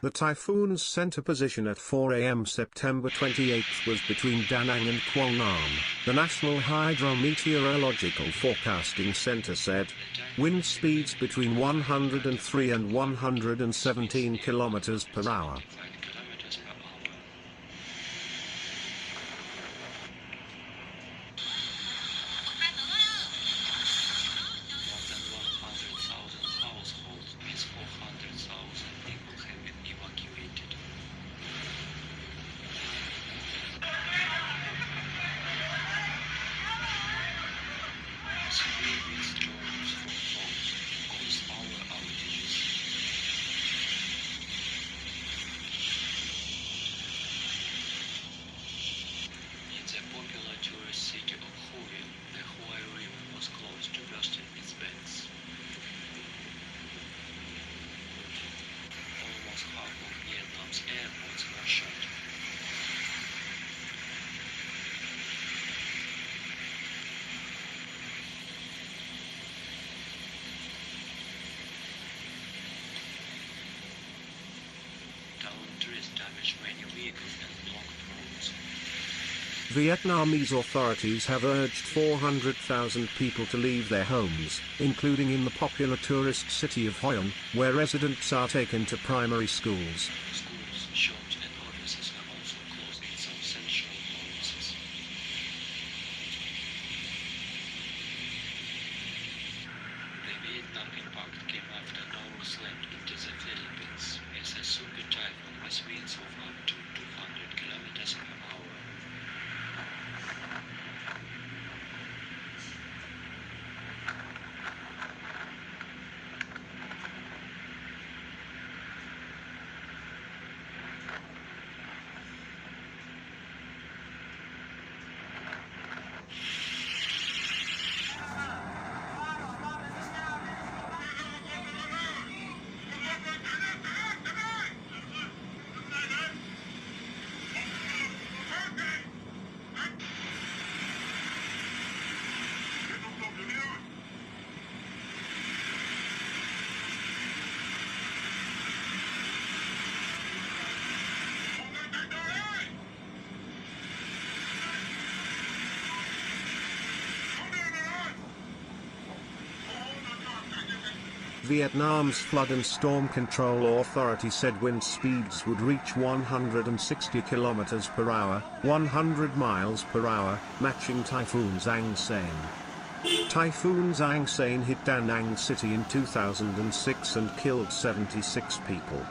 The typhoon's center position at 4 a.m. September 28 was between Da Nang and Quang Nam, the National Hydrometeorological Forecasting Center said. Wind speeds between 103 and 117 kilometers per hour. Vietnamese authorities have urged 400,000 people to leave their homes, including in the popular tourist city of Hoi An, where residents are taken to primary schools. Schools, shops and offices are also closed in some central provinces. The Vietnam impact came after Noah slammed into the Philippines as a super typhoon with winds of up to 200 kilometers per hour. Vietnam's Flood and Storm Control Authority said wind speeds would reach 160 kilometers per hour, 100 miles per hour, matching Typhoon Zhang Sein. Typhoon Zhang Sein hit Da Nang City in 2006 and killed 76 people.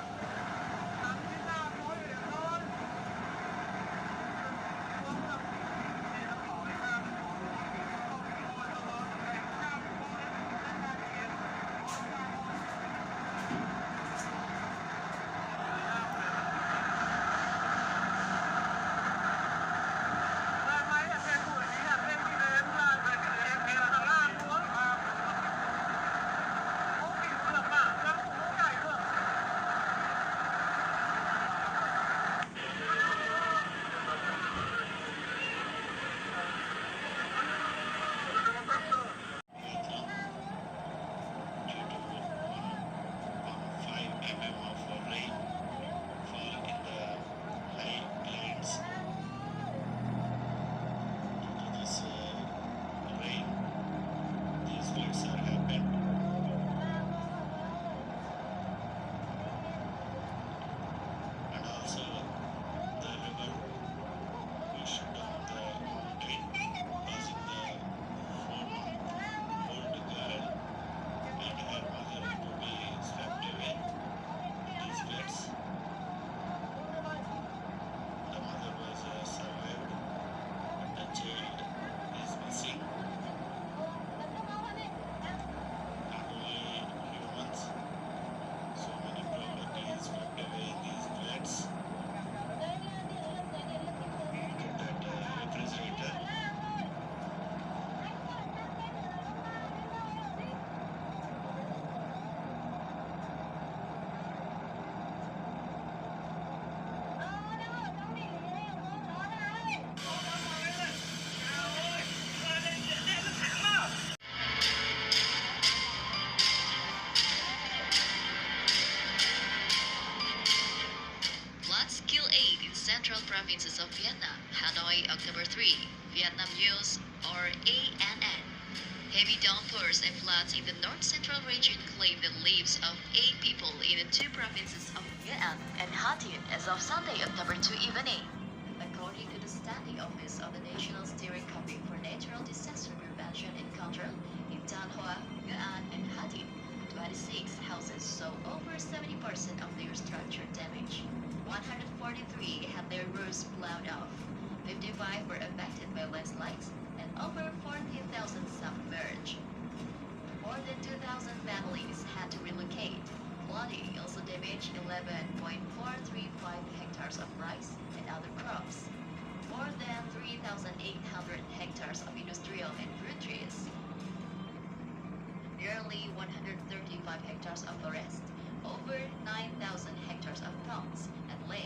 Vietnam, Hanoi, October 3. Vietnam News, or ANN. Heavy downpours and floods in the north-central region claimed the lives of 8 people in the two provinces of Nghệ An and Hà Tĩnh as of Sunday, October 2 evening. According to the Standing Office of the National Steering Committee for Natural Disaster Prevention and Control, in Tan Hoa, Nghệ An, and Hà Tĩnh, 26 houses saw over 70% of their structure damage. 143 had their roofs blown off. 55 were affected by landslides, and over 14,000 submerged. More than 2,000 families had to relocate. Flooding also damaged 11.435 hectares of rice and other crops. More than 3,800 hectares of industrial and fruit trees. Nearly 135 hectares of forest, over 9,000 hectares of ponds and lakes